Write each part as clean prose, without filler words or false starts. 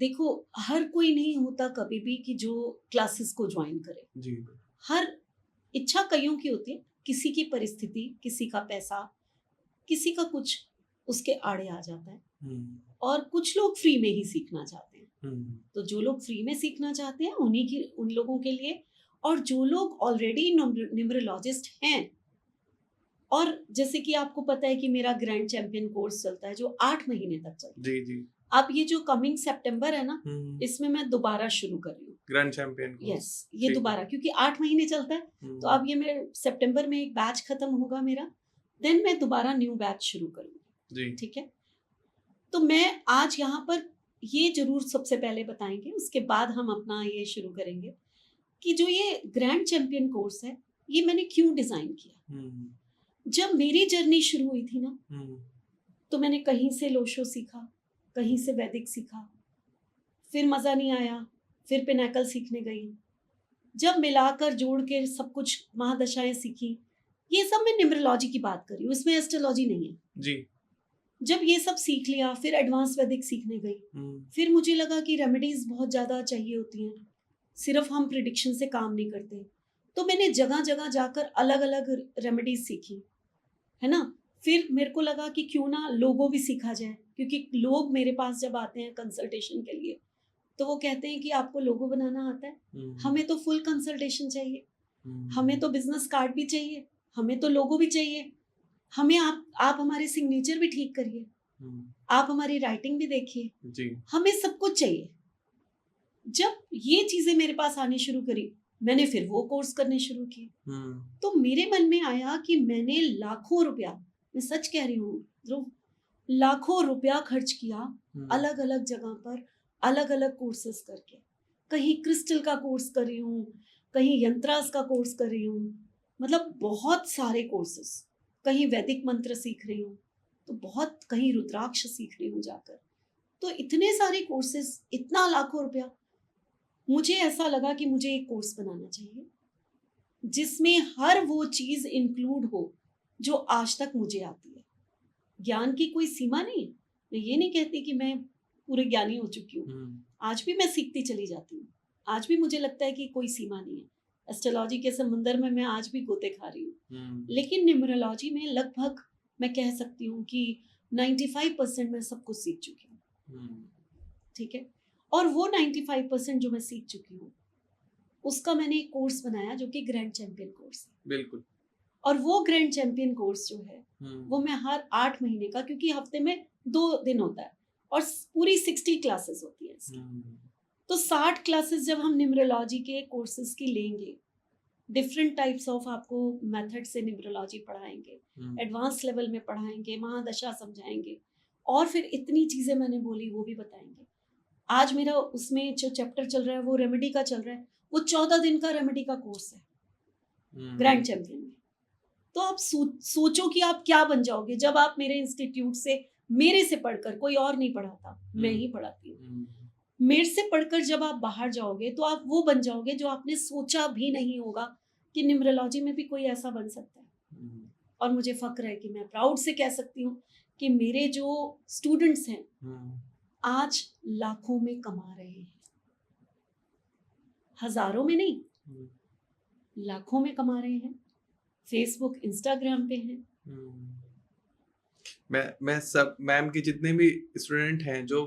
देखो, हर कोई नहीं होता कभी भी कि जो क्लासेस को ज्वाइन करे। जी। हर इच्छा कईयों की होती है, किसी की परिस्थिति, किसी का पैसा, किसी का कुछ उसके आड़े आ जाता है, और कुछ लोग फ्री में ही सीखना चाहते हैं। तो जो लोग फ्री में सीखना चाहते हैं उन लोगों के लिए, और जो लोग ऑलरेडी न्यूमरोलॉजिस्ट हैं, और जैसे कि आपको पता है कि मेरा ग्रैंड चैंपियन कोर्स चलता है जो 8 महीने तक चलता है। जी जी। अब ये जो कमिंग सितंबर है ना, इसमें मैं दोबारा शुरू कर रही हूँ ग्रैंड चैंपियन कोर्स। यस, ये दोबारा, क्योंकि 8 महीने चलता है। तो अब ये मेरे सितंबर में एक बैच खत्म होगा मेरा, देन मैं दोबारा न्यू बैच शुरू करूंगी जी। ठीक है। तो मैं आज यहाँ पर ये जरूर सबसे पहले बताएंगे, उसके बाद हम अपना ये शुरू करेंगे कि जो ये ग्रैंड चैंपियन कोर्स है, ये मैंने क्यों डिजाइन किया। जब मेरी जर्नी शुरू हुई थी ना, तो मैंने कहीं से लोशो सीखा, कहीं से वैदिक सीखा, फिर मजा नहीं आया, फिर पिनाकल सीखने गई, जब मिलाकर जोड़ के सब कुछ महादशाएं सीखी। ये सब मैं न्यूमरोलॉजी की बात कर रही हूँ, इसमें एस्ट्रोलॉजी नहीं है जी। जब ये सब सीख लिया, फिर एडवांस वैदिक सीखने गई, फिर मुझे लगा कि रेमेडीज बहुत ज्यादा चाहिए होती हैं, सिर्फ हम प्रिडिक्शन से काम नहीं करते। तो मैंने जगह जगह जाकर अलग अलग रेमेडीज सीखी, है ना। फिर मेरे को लगा कि क्यों ना लोगो भी सीखा जाए, क्योंकि लोग मेरे पास जब आते हैं कंसल्टेशन के लिए, तो वो कहते हैं कि आपको लोगो बनाना आता है, हमें तो फुल कंसल्टेशन चाहिए, हमें तो बिजनेस कार्ड भी चाहिए, हमें तो लोगो भी चाहिए, हमें आप हमारे सिग्नेचर भी ठीक करिए, आप हमारी राइटिंग भी देखिए, हमें सब कुछ चाहिए। जब ये चीजें मेरे पास आनी शुरू करी, मैंने फिर वो कोर्स करने शुरू किए। तो मेरे मन में आया कि मैंने लाखों रुपया, मैं सच कह रही हूँ ध्रुव, लाखों रुपया खर्च किया अलग अलग जगह पर, अलग अलग कोर्सेस करके। कहीं क्रिस्टल का कोर्स कर रही हूँ, कहीं यंत्रास का कोर्स कर रही हूँ, मतलब बहुत सारे कोर्सेस, कहीं वैदिक मंत्र सीख रही हूँ, तो बहुत, कहीं रुद्राक्ष सीख रही हूँ जाकर। तो इतने सारे कोर्सेस, इतना लाखों रुपया, मुझे ऐसा लगा कि मुझे एक कोर्स बनाना चाहिए जिसमें हर वो चीज इंक्लूड हो जो आज तक मुझे आती है। ज्ञान की कोई सीमा नहीं, मैं ये नहीं कहती कि मैं पूरे ज्ञानी हो चुकी हूँ, आज भी मैं सीखती चली जाती हूँ, आज भी मुझे लगता है कि कोई सीमा नहीं है। एस्ट्रोलॉजी के समुंदर में मैं आज भी गोते खा रही हूँ, लेकिन न्यूमरोलॉजी में लगभग मैं कह सकती हूँ कि 95% मैं सब कुछ सीख चुकी हूँ ठीक है। और वो 95% जो मैं सीख चुकी हूँ, उसका मैंने एक कोर्स बनाया जो कि ग्रैंड चैंपियन कोर्स है। बिल्कुल। और वो ग्रैंड चैंपियन कोर्स जो है, वो मैं हर 8 महीने का, क्योंकि हफ्ते में 2 दिन होता है और पूरी 60 क्लासेस होती है इसकी, तो 60 क्लासेस जब हम न्यूमरोलॉजी के कोर्सेज की लेंगे, डिफरेंट टाइप्स ऑफ आपको मेथड से न्यूमरोलॉजी पढ़ाएंगे, एडवांस लेवल में पढ़ाएंगे, महादशा समझाएंगे, और फिर इतनी चीजें मैंने बोली वो भी बताएंगे। आज मेरा उसमें जो चैप्टर चल रहा है वो रेमेडी का चल रहा है, वो 14 दिन का रेमेडी का कोर्स है ग्रैंड चैंपियन में। तो आप सोचो कि आप क्या बन जाओगे जब आप मेरे इंस्टीट्यूट से, मेरे से पढ़कर, कोई और नहीं पढ़ाता, मैं ही पढ़ाती हूँ, मेरे से पढ़कर जब आप बाहर जाओगे तो आप वो बन जाओगे जो आपने सोचा भी नहीं होगा कि न्यूमरोलॉजी में भी कोई ऐसा बन सकता है। और मुझे फक्र है कि मैं प्राउड से कह सकती हूँ कि मेरे जो स्टूडेंट्स हैं आज लाखों में कमा रहे हैं, हजारों में नहीं, लाखों में कमा रहे हैं, फेसबुक इंस्टाग्राम पे हैं। मैं सब मैम के जितने भी स्टूडेंट हैं जो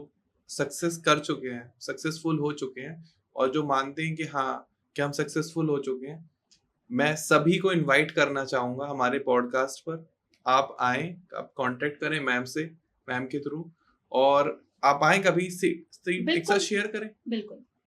सक्सेस कर चुके हैं, सक्सेसफुल हो चुके हैं, और जो मानते हैं कि हाँ कि हम सक्सेसफुल हो चुके हैं, मैं सभी को इनवाइट करना चाहूंगा हमारे पॉडकास्ट पर। आप आएं, आप कांटेक्ट करें मैम से, मैम के थ्रू, और आप आएं कभी से एक साथ शेयर करें। बिल्कुल